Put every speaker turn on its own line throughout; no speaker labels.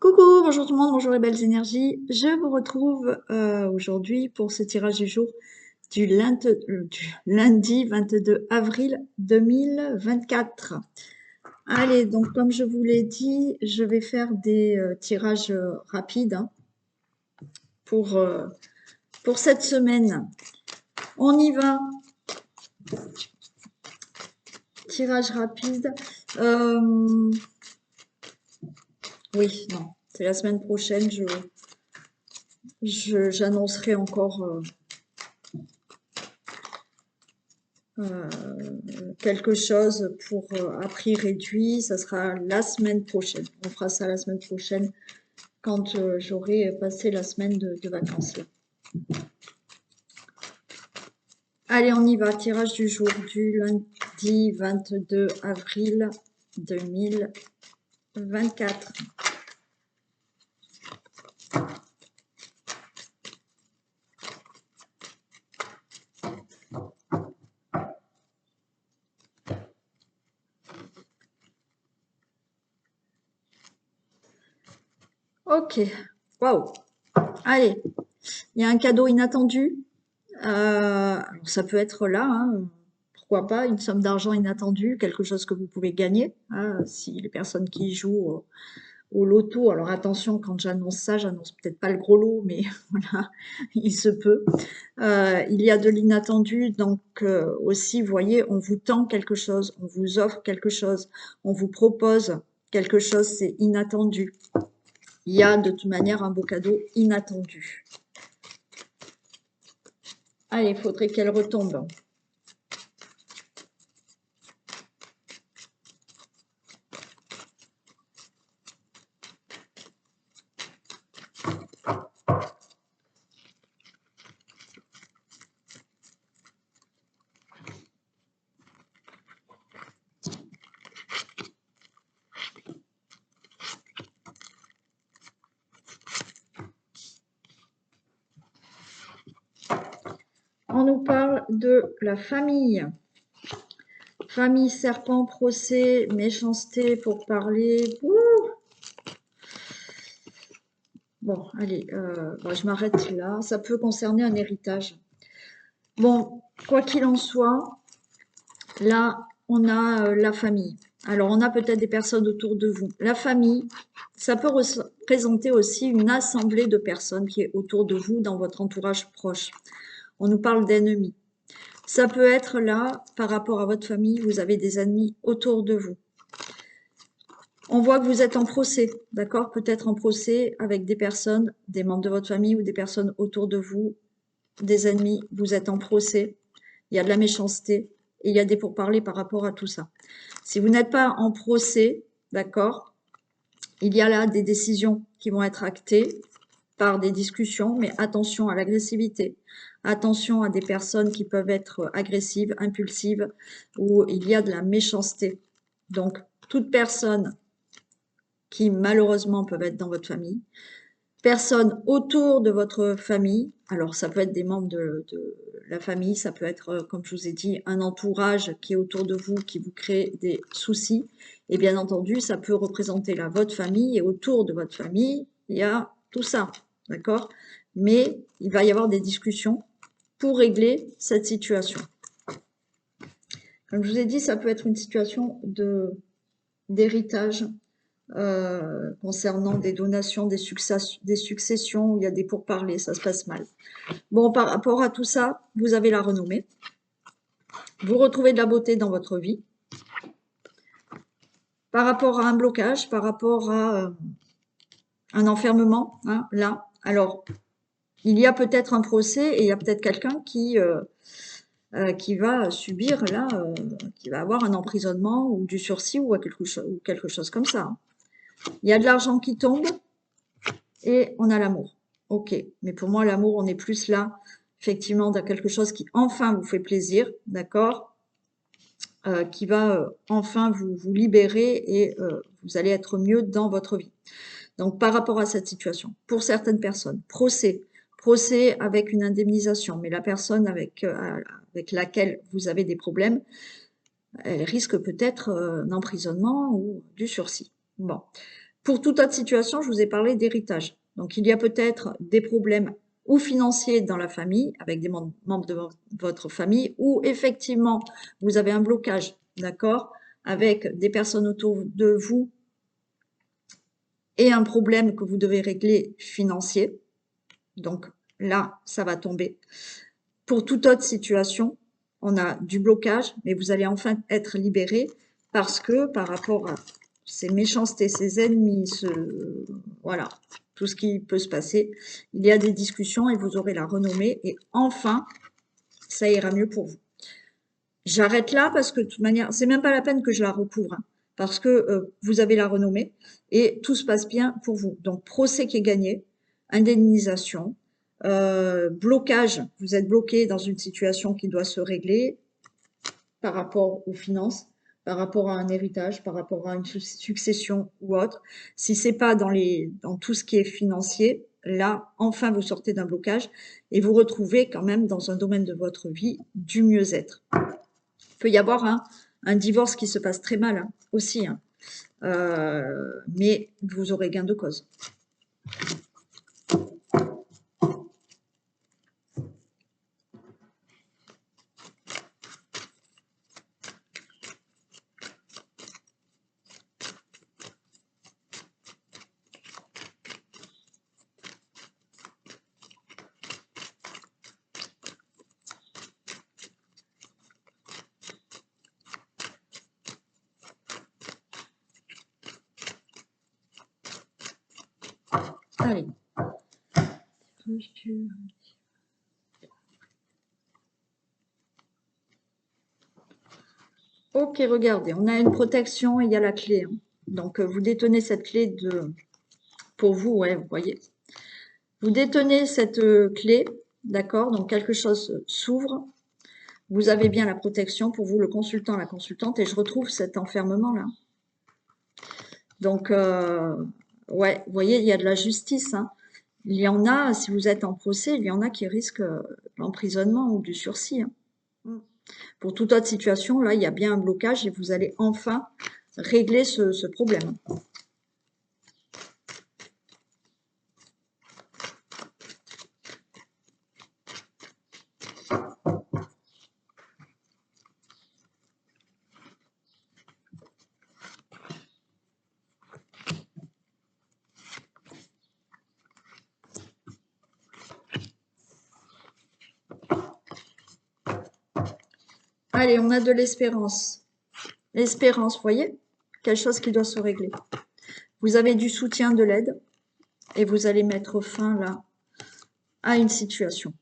Coucou, bonjour tout le monde, bonjour les belles énergies. Je vous retrouve aujourd'hui pour ce tirage du jour du lundi 22 avril 2024. Allez, donc comme je vous l'ai dit, je vais faire des tirages rapides pour, pour cette semaine. On y va. Tirage rapide. Oui, non, c'est la semaine prochaine. J'annoncerai encore quelque chose pour à prix réduit. Ça sera la semaine prochaine. On fera ça la semaine prochaine quand j'aurai passé la semaine de vacances. Là. Allez, on y va. Tirage du jour du lundi 22 avril 2024. Ok. Waouh. Allez. Il y a un cadeau inattendu. Ça peut être là, hein, pourquoi pas, une somme d'argent inattendue, quelque chose que vous pouvez gagner. Hein, si les personnes qui jouent au loto, alors attention, quand j'annonce ça, j'annonce peut-être pas le gros lot, mais voilà, il se peut. Il y a de l'inattendu, donc aussi, vous voyez, on vous tend quelque chose, on vous offre quelque chose, on vous propose quelque chose, c'est inattendu. Il y a de toute manière un beau cadeau inattendu. Allez, il faudrait qu'elle retombe. On nous parle de la famille. Famille, serpent, procès, méchanceté pour parler. Ouh. Bon, allez, bon, je m'arrête là. Ça peut concerner un héritage. Bon, quoi qu'il en soit, là, on a la famille. Alors, on a peut-être des personnes autour de vous. La famille, ça peut représenter aussi une assemblée de personnes qui est autour de vous dans votre entourage proche. On nous parle d'ennemis. Ça peut être là, par rapport à votre famille, vous avez des ennemis autour de vous. On voit que vous êtes en procès, d'accord? Peut-être en procès avec des personnes, des membres de votre famille ou des personnes autour de vous, des ennemis, vous êtes en procès. Il y a de la méchanceté et il y a des pourparlers par rapport à tout ça. Si vous n'êtes pas en procès, d'accord, il y a là des décisions qui vont être actées par des discussions, mais attention à l'agressivité, attention à des personnes qui peuvent être agressives, impulsives, où il y a de la méchanceté. Donc, toute personne qui malheureusement peuvent être dans votre famille, personnes autour de votre famille, alors ça peut être des membres de la famille, ça peut être, comme je vous ai dit, un entourage qui est autour de vous, qui vous crée des soucis, et bien entendu, ça peut représenter là votre famille, et autour de votre famille, il y a tout ça, d'accord? Mais il va y avoir des discussions pour régler cette situation. Comme je vous ai dit, ça peut être une situation d'héritage, concernant des donations, des successions, où il y a des pourparlers, ça se passe mal. Bon, par rapport à tout ça, vous avez la renommée. Vous retrouvez de la beauté dans votre vie. Par rapport à un blocage, par rapport à un enfermement, hein, là, alors, il y a peut-être un procès et il y a peut-être quelqu'un qui va subir, là, qui va avoir un emprisonnement ou du sursis ou quelque chose comme ça. Il y a de l'argent qui tombe, et on a l'amour. Ok, mais pour moi, l'amour, on est plus là, effectivement, dans quelque chose qui enfin vous fait plaisir, d'accord, qui va enfin vous libérer et vous allez être mieux dans votre vie. Donc, par rapport à cette situation, pour certaines personnes, procès avec une indemnisation, mais la personne avec laquelle vous avez des problèmes, elle risque peut-être un emprisonnement ou du sursis. Bon. Pour toute autre situation, je vous ai parlé d'héritage. Donc, il y a peut-être des problèmes ou financiers dans la famille, avec des membres de votre famille, ou effectivement, vous avez un blocage, d'accord, avec des personnes autour de vous et un problème que vous devez régler financier. Donc là, ça va tomber. Pour toute autre situation, on a du blocage, mais vous allez enfin être libéré parce que par rapport à ces méchancetés, ces ennemis, voilà, tout ce qui peut se passer, il y a des discussions et vous aurez la renommée et enfin, ça ira mieux pour vous. J'arrête là parce que de toute manière, c'est même pas la peine que je la recouvre, hein, parce que vous avez la renommée et tout se passe bien pour vous. Donc procès qui est gagné, indemnisation, blocage, vous êtes bloqué dans une situation qui doit se régler par rapport aux finances, par rapport à un héritage, par rapport à une succession ou autre. Si c'est pas dans tout ce qui est financier, là, enfin, vous sortez d'un blocage et vous retrouvez quand même dans un domaine de votre vie du mieux-être. Il peut y avoir un divorce qui se passe très mal hein, aussi, hein. Mais vous aurez gain de cause. Allez. Ok, regardez, on a une protection et il y a la clé, hein. Donc, vous détenez cette clé pour vous, ouais, vous voyez. Vous détenez cette clé, d'accord? Donc, quelque chose s'ouvre. Vous avez bien la protection pour vous, le consultant, la consultante, et je retrouve cet enfermement-là. Donc, ouais, vous voyez, il y a de la justice, hein. Il y en a, si vous êtes en procès, il y en a qui risquent l'emprisonnement ou du sursis, hein. Pour toute autre situation, là, il y a bien un blocage et vous allez enfin régler ce problème. Allez, on a de l'espérance. L'espérance, vous voyez? Quelque chose qui doit se régler. Vous avez du soutien, de l'aide, et vous allez mettre fin, là, à une situation.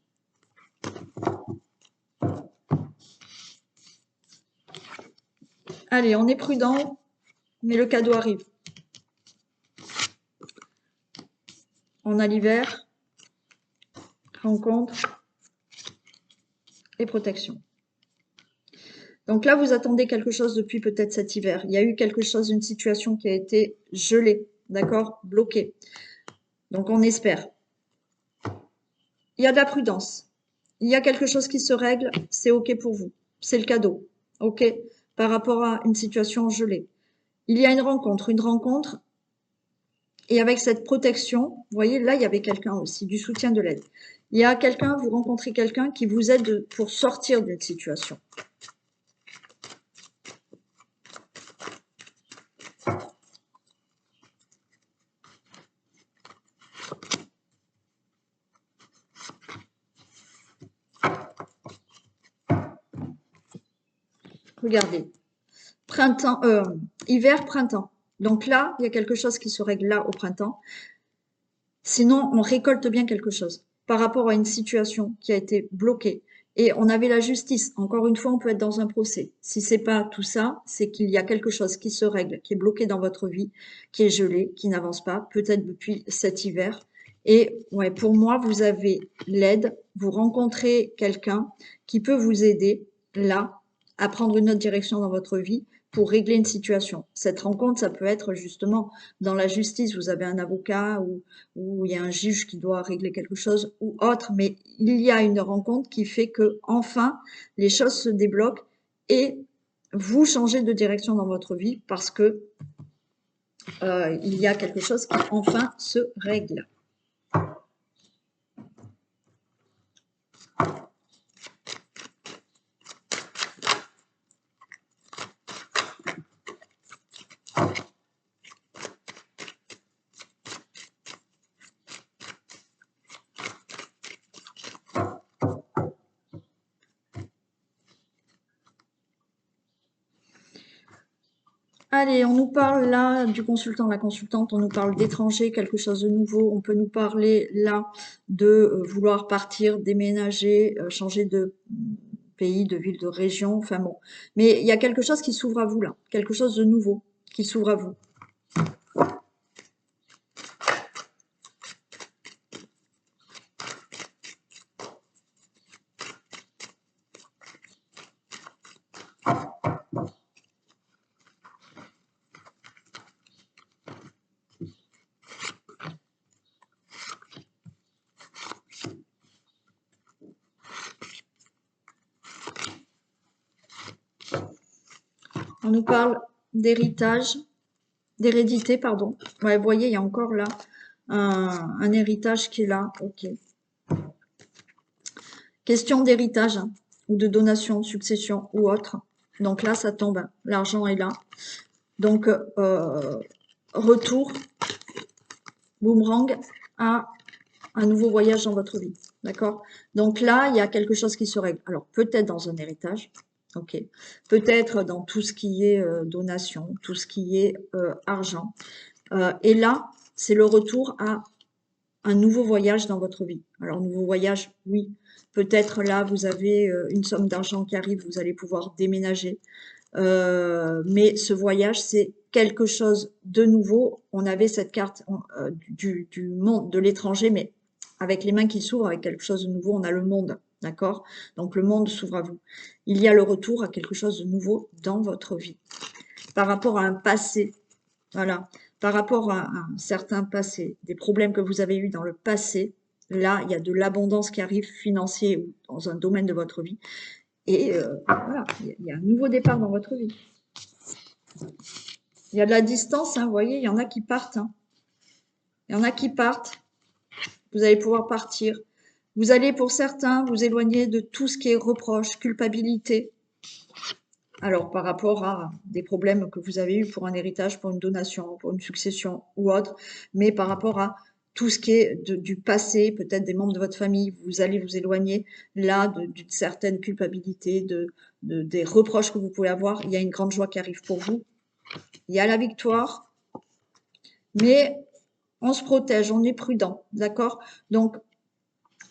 Allez, on est prudent, mais le cadeau arrive. On a l'hiver, rencontre et protection. Donc là, vous attendez quelque chose depuis peut-être cet hiver. Il y a eu quelque chose, une situation qui a été gelée, d'accord, bloquée. Donc on espère. Il y a de la prudence. Il y a quelque chose qui se règle, c'est OK pour vous. C'est le cadeau, OK, par rapport à une situation gelée. Il y a une rencontre, et avec cette protection, vous voyez, là, il y avait quelqu'un aussi, du soutien, de l'aide. Il y a quelqu'un, vous rencontrez quelqu'un qui vous aide pour sortir d'une situation. Regardez, printemps, hiver, printemps. Donc là, il y a quelque chose qui se règle là au printemps. Sinon, on récolte bien quelque chose par rapport à une situation qui a été bloquée. Et on avait la justice. Encore une fois, on peut être dans un procès. Si c'est pas tout ça, c'est qu'il y a quelque chose qui se règle, qui est bloqué dans votre vie, qui est gelé, qui n'avance pas, peut-être depuis cet hiver. Et ouais, pour moi, vous avez l'aide. Vous rencontrez quelqu'un qui peut vous aider là à prendre une autre direction dans votre vie pour régler une situation. Cette rencontre, ça peut être justement dans la justice. Vous avez un avocat ou il y a un juge qui doit régler quelque chose ou autre, mais il y a une rencontre qui fait que enfin les choses se débloquent et vous changez de direction dans votre vie parce que il y a quelque chose qui enfin se règle. Allez, on nous parle là du consultant, la consultante, on nous parle d'étranger, quelque chose de nouveau. On peut nous parler là de vouloir partir, déménager, changer de pays, de ville, de région, enfin bon. Mais il y a quelque chose qui s'ouvre à vous là, quelque chose de nouveau qui s'ouvre à vous. On nous parle d'héritage, d'hérédité, pardon. Ouais, vous voyez, il y a encore là un héritage qui est là. Ok. Question d'héritage hein, ou de donation, de succession ou autre. Donc là, ça tombe. Hein. L'argent est là. Donc, retour, boomerang, à un nouveau voyage dans votre vie. D'accord? Donc là, il y a quelque chose qui se règle. Alors, peut-être dans un héritage. Ok. Peut-être dans tout ce qui est donation, tout ce qui est argent. Et là, c'est le retour à un nouveau voyage dans votre vie. Alors, nouveau voyage, oui. Peut-être là, vous avez une somme d'argent qui arrive, vous allez pouvoir déménager. Mais ce voyage, c'est quelque chose de nouveau. On avait cette carte du monde, de l'étranger, mais avec les mains qui s'ouvrent, avec quelque chose de nouveau, on a le monde, d'accord? Donc le monde s'ouvre à vous. Il y a le retour à quelque chose de nouveau dans votre vie. Par rapport à un passé, voilà, par rapport à un certain passé, des problèmes que vous avez eus dans le passé, là, il y a de l'abondance qui arrive financier ou dans un domaine de votre vie. Et voilà, il y a un nouveau départ dans votre vie. Il y a de la distance, hein, vous voyez, il y en a qui partent. Hein. Il y en a qui partent. Vous allez pouvoir partir. Vous allez, pour certains, vous éloigner de tout ce qui est reproche, culpabilité. Alors, par rapport à des problèmes que vous avez eus pour un héritage, pour une donation, pour une succession ou autre, mais par rapport à tout ce qui est du passé, peut-être des membres de votre famille, vous allez vous éloigner là d'une certaine culpabilité, des reproches que vous pouvez avoir. Il y a une grande joie qui arrive pour vous. Il y a la victoire, mais on se protège, on est prudent, d'accord? Donc,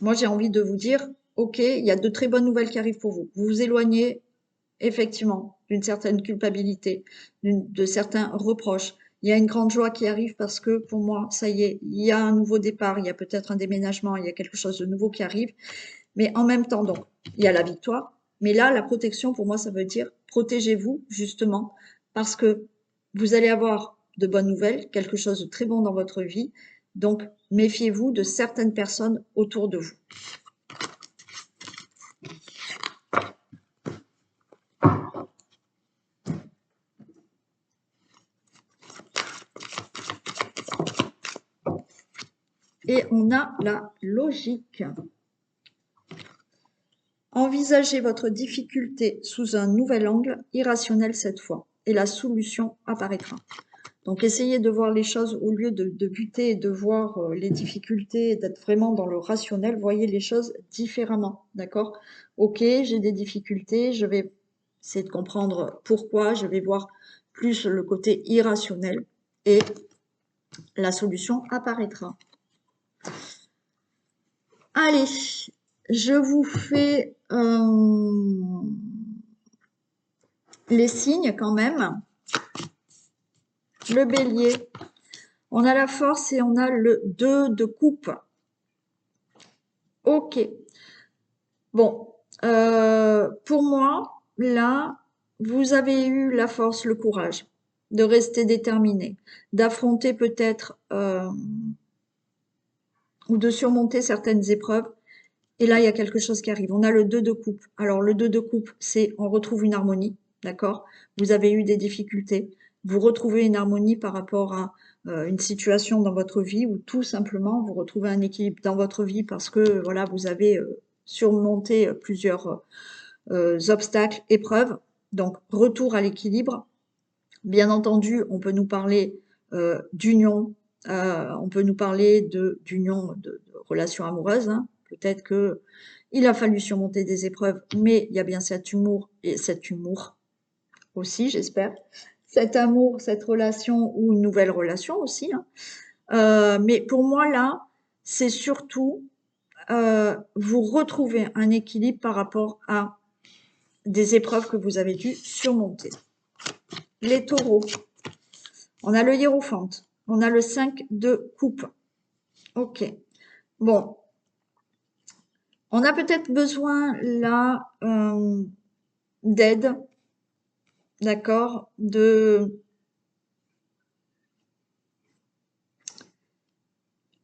moi, j'ai envie de vous dire, ok, il y a de très bonnes nouvelles qui arrivent pour vous. Vous vous éloignez effectivement d'une certaine culpabilité, de certains reproches. Il y a une grande joie qui arrive parce que pour moi, ça y est, il y a un nouveau départ, il y a peut-être un déménagement, il y a quelque chose de nouveau qui arrive. Mais en même temps, donc, il y a la victoire. Mais là, la protection, pour moi, ça veut dire protégez-vous, justement, parce que vous allez avoir de bonnes nouvelles, quelque chose de très bon dans votre vie. Donc, méfiez-vous de certaines personnes autour de vous. Et on a la logique. Envisagez votre difficulté sous un nouvel angle, irrationnel cette fois, et la solution apparaîtra. Donc, essayez de voir les choses au lieu de buter et de voir les difficultés, d'être vraiment dans le rationnel. Voyez les choses différemment, d'accord? Ok, j'ai des difficultés, je vais essayer de comprendre pourquoi, je vais voir plus le côté irrationnel et la solution apparaîtra. Allez, je vous fais les signes quand même. Le bélier, on a la force et on a le 2 de coupe. Ok. Bon, pour moi, là, vous avez eu la force, le courage de rester déterminé, d'affronter peut-être ou de surmonter certaines épreuves. Et là, il y a quelque chose qui arrive. On a le 2 de coupe. Alors, le 2 de coupe, c'est on retrouve une harmonie, d'accord? Vous avez eu des difficultés, vous retrouvez une harmonie par rapport à une situation dans votre vie ou tout simplement vous retrouvez un équilibre dans votre vie parce que voilà, vous avez surmonté plusieurs obstacles, épreuves. Donc, retour à l'équilibre. Bien entendu, on peut nous parler d'union, on peut nous parler d'union, de relations amoureuses. Hein. Peut-être que il a fallu surmonter des épreuves, mais il y a bien cet humour et cet humour aussi, j'espère. Cet amour, cette relation ou une nouvelle relation aussi. Hein. Mais pour moi, là, c'est surtout vous retrouver un équilibre par rapport à des épreuves que vous avez dû surmonter. Les taureaux. On a le hiérophant. On a le 5 de coupe. Ok. Bon. On a peut-être besoin là d'aide. D'accord.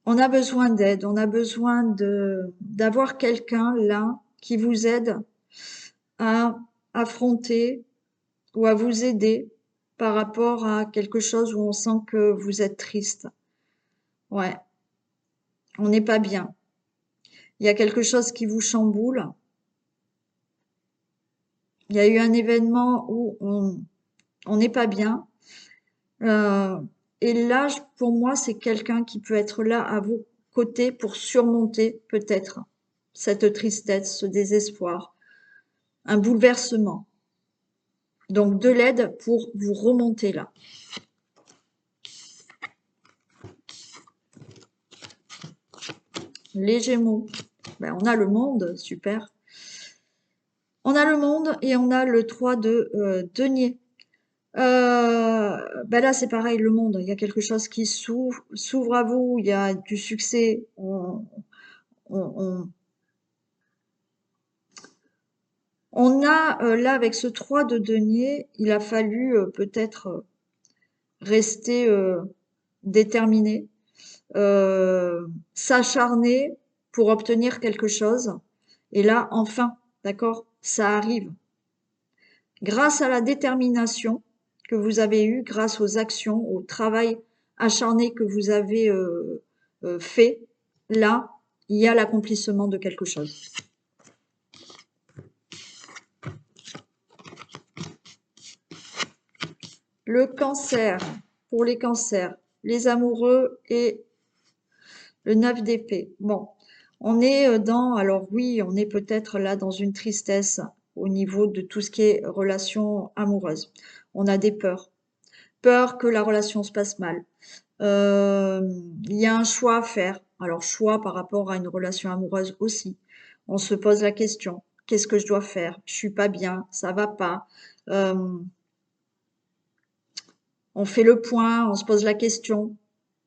On a besoin d'aide. On a besoin d'avoir quelqu'un là qui vous aide à affronter ou à vous aider par rapport à quelque chose où on sent que vous êtes triste. Ouais, on n'est pas bien. Il y a quelque chose qui vous chamboule. Il y a eu un événement où on n'est pas bien. Et là, pour moi, c'est quelqu'un qui peut être là à vos côtés pour surmonter peut-être cette tristesse, ce désespoir, un bouleversement. Donc de l'aide pour vous remonter là. Les Gémeaux, ben, on a le monde, super. On a le monde et on a le 3 de denier. Ben là, c'est pareil, le monde. Il y a quelque chose qui s'ouvre à vous, il y a du succès. On a là, avec ce 3 de denier, il a fallu peut-être rester déterminé, s'acharner pour obtenir quelque chose. Et là, enfin, d'accord, ça arrive. Grâce à la détermination que vous avez eue, grâce aux actions, au travail acharné que vous avez fait, là, il y a l'accomplissement de quelque chose. Le cancer, pour les cancers, les amoureux et le 9 d'épée. Bon, on est dans, alors oui, on est peut-être là dans une tristesse au niveau de tout ce qui est relation amoureuse. On a des peurs. Peur que la relation se passe mal. Il y a un choix à faire. Alors, choix par rapport à une relation amoureuse aussi. On se pose la question, qu'est-ce que je dois faire? Je suis pas bien, ça va pas. On fait le point, on se pose la question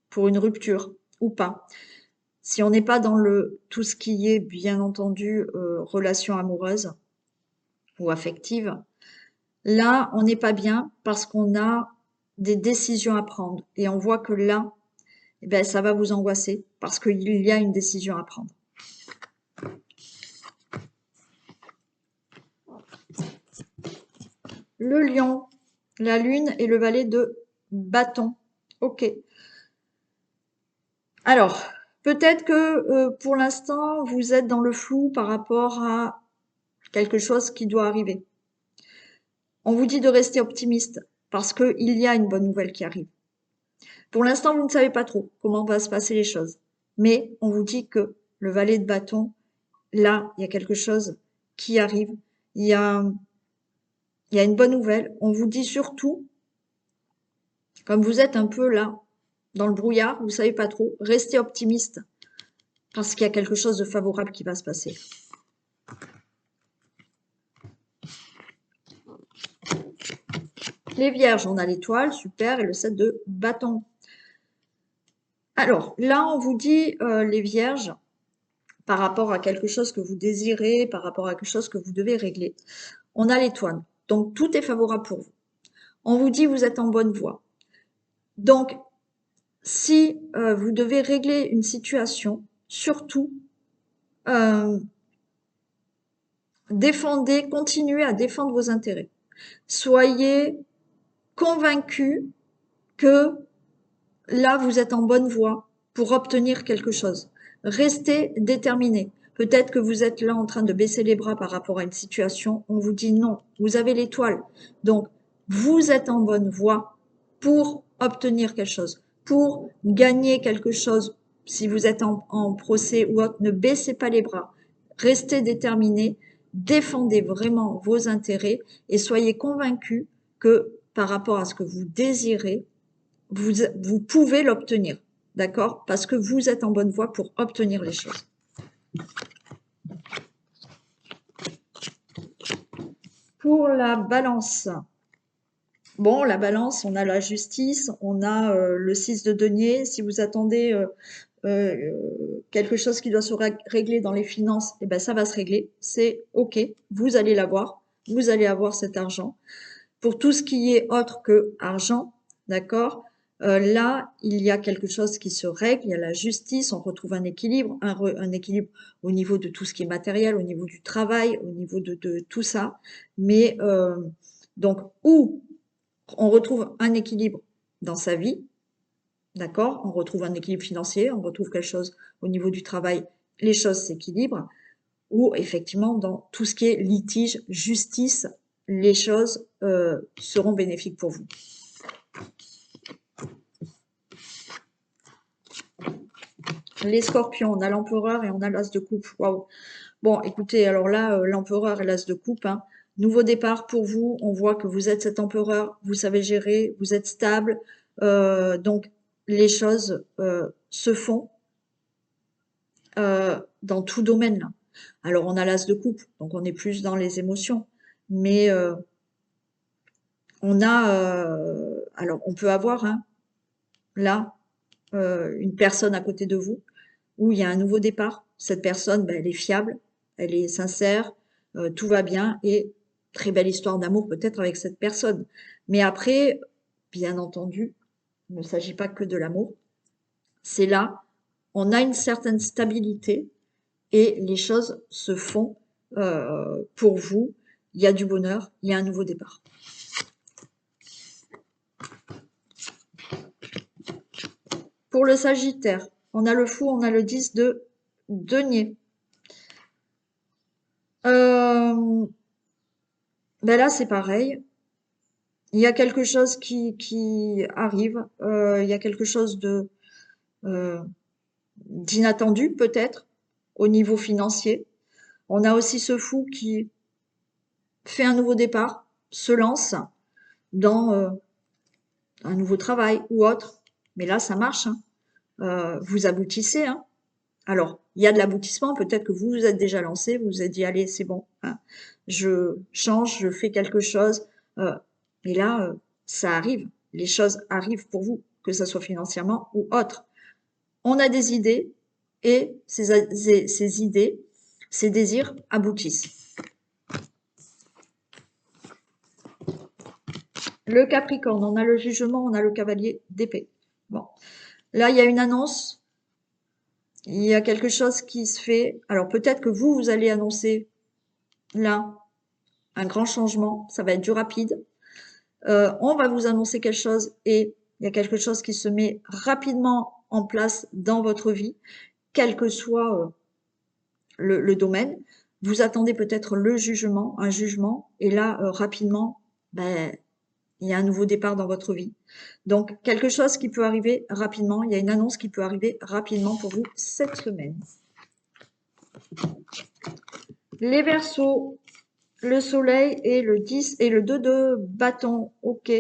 pour une rupture ou pas. Si on n'est pas dans tout ce qui est, bien entendu, relation amoureuse ou affective, là, on n'est pas bien parce qu'on a des décisions à prendre. Et on voit que là, eh ben, ça va vous angoisser parce qu'il y a une décision à prendre. Le lion, la lune et le valet de bâton. Ok. Alors, peut-être que pour l'instant, vous êtes dans le flou par rapport à quelque chose qui doit arriver. On vous dit de rester optimiste parce qu'il y a une bonne nouvelle qui arrive. Pour l'instant, vous ne savez pas trop comment vont se passer les choses. Mais on vous dit que le valet de bâton, là, il y a quelque chose qui arrive. Il y a une bonne nouvelle. On vous dit surtout, comme vous êtes un peu là, dans le brouillard, vous savez pas trop, restez optimiste parce qu'il y a quelque chose de favorable qui va se passer. Les vierges, on a l'étoile, super, et le 7 de bâton. Alors, là, on vous dit, les vierges, par rapport à quelque chose que vous désirez, par rapport à quelque chose que vous devez régler. On a l'étoile, donc tout est favorable pour vous. On vous dit, vous êtes en bonne voie. Donc, si vous devez régler une situation, surtout, défendez, continuez à défendre vos intérêts. Soyez convaincu que là, vous êtes en bonne voie pour obtenir quelque chose. Restez déterminé. Peut-être que vous êtes là en train de baisser les bras par rapport à une situation. On vous dit non, vous avez l'étoile. Donc, vous êtes en bonne voie pour obtenir quelque chose, pour gagner quelque chose. Si vous êtes en procès ou autre, ne baissez pas les bras. Restez déterminé, défendez vraiment vos intérêts et soyez convaincus que par rapport à ce que vous désirez, vous pouvez l'obtenir, d'accord? Parce que vous êtes en bonne voie pour obtenir les choses. Pour la balance, bon, la balance, on a la justice, on a le 6 de denier. Si vous attendez quelque chose qui doit se régler dans les finances, eh ben, ça va se régler. C'est OK, vous allez l'avoir, vous allez avoir cet argent. Pour tout ce qui est autre que argent, d'accord, là, il y a quelque chose qui se règle, il y a la justice, on retrouve un équilibre, un équilibre au niveau de tout ce qui est matériel, au niveau du travail, au niveau de tout ça. Mais donc, où on retrouve un équilibre dans sa vie, d'accord, on retrouve un équilibre financier, on retrouve quelque chose au niveau du travail, les choses s'équilibrent, ou effectivement dans tout ce qui est litige, justice, les choses seront bénéfiques pour vous. Les scorpions, on a l'empereur et on a l'as de coupe. Waouh. Bon, écoutez, alors là, l'empereur et l'as de coupe, hein. Nouveau départ pour vous. On voit que vous êtes cet empereur, vous savez gérer, vous êtes stable. Donc, les choses se font dans tout domaine. Là. Alors, on a l'as de coupe, donc on est plus dans les émotions. Mais on a, alors, on peut avoir, hein, là, une personne à côté de vous où il y a un nouveau départ. Cette personne, ben, elle est fiable, elle est sincère, tout va bien et très belle histoire d'amour peut-être avec cette personne. Mais après, bien entendu, il ne s'agit pas que de l'amour. C'est là, on a une certaine stabilité et les choses se font pour vous. Il y a du bonheur, il y a un nouveau départ. Pour le Sagittaire, on a le fou, on a le 10 de denier. Ben là, c'est pareil. Il y a quelque chose qui arrive, il y a quelque chose de d'inattendu peut-être au niveau financier. On a aussi ce fou qui fait un nouveau départ, se lance dans un nouveau travail ou autre. Mais là, ça marche. Hein. Vous aboutissez. Hein. Alors, il y a de l'aboutissement. Peut-être que vous vous êtes déjà lancé, vous vous êtes dit, allez, c'est bon. Hein. Je change, je fais quelque chose. Et là, ça arrive. Les choses arrivent pour vous, que ce soit financièrement ou autre. On a des idées et ces idées, ces désirs aboutissent. Le Capricorne, on a le jugement, on a le cavalier d'épée. Bon, là, il y a une annonce. Il y a quelque chose qui se fait. Alors, peut-être que vous allez annoncer, là, un grand changement. Ça va être du rapide. On va vous annoncer quelque chose et il y a quelque chose qui se met rapidement en place dans votre vie, quel que soit le domaine. Vous attendez peut-être le jugement, un jugement, et là, rapidement, ben, il y a un nouveau départ dans votre vie. Donc, quelque chose qui peut arriver rapidement, il y a une annonce qui peut arriver rapidement pour vous cette semaine. Les Verseaux, le soleil et le 10 et le 2 de bâton. Ok.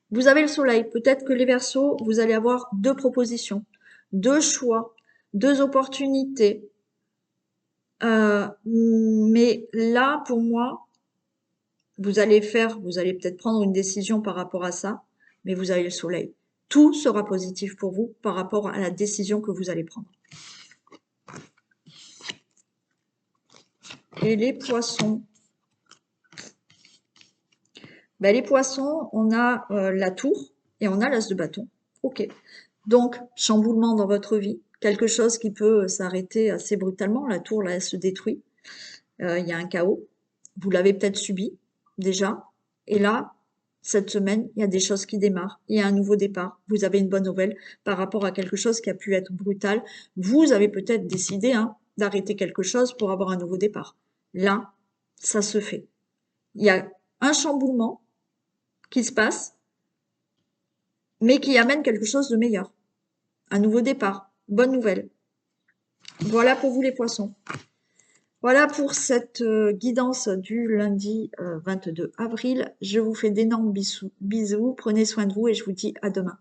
Vous avez le soleil. Peut-être que les Verseaux, vous allez avoir deux propositions, deux choix, deux opportunités. Mais là, pour moi, vous allez peut-être prendre une décision par rapport à ça, mais vous avez le soleil. Tout sera positif pour vous par rapport à la décision que vous allez prendre. Et les poissons. Ben, les poissons, on a la tour et on a l'as de bâton. Ok. Donc, chamboulement dans votre vie. Quelque chose qui peut s'arrêter assez brutalement. La tour, là, elle se détruit. Il y a un chaos. Vous l'avez peut-être subi déjà. Et là, cette semaine, il y a des choses qui démarrent, il y a un nouveau départ, vous avez une bonne nouvelle par rapport à quelque chose qui a pu être brutal. Vous avez peut-être décidé hein, d'arrêter quelque chose pour avoir un nouveau départ. Là, ça se fait. Il y a un chamboulement qui se passe, mais qui amène quelque chose de meilleur. Un nouveau départ, bonne nouvelle. Voilà pour vous les poissons. Voilà pour cette guidance du lundi 22 avril. Je vous fais d'énormes bisous. Prenez soin de vous et je vous dis à demain.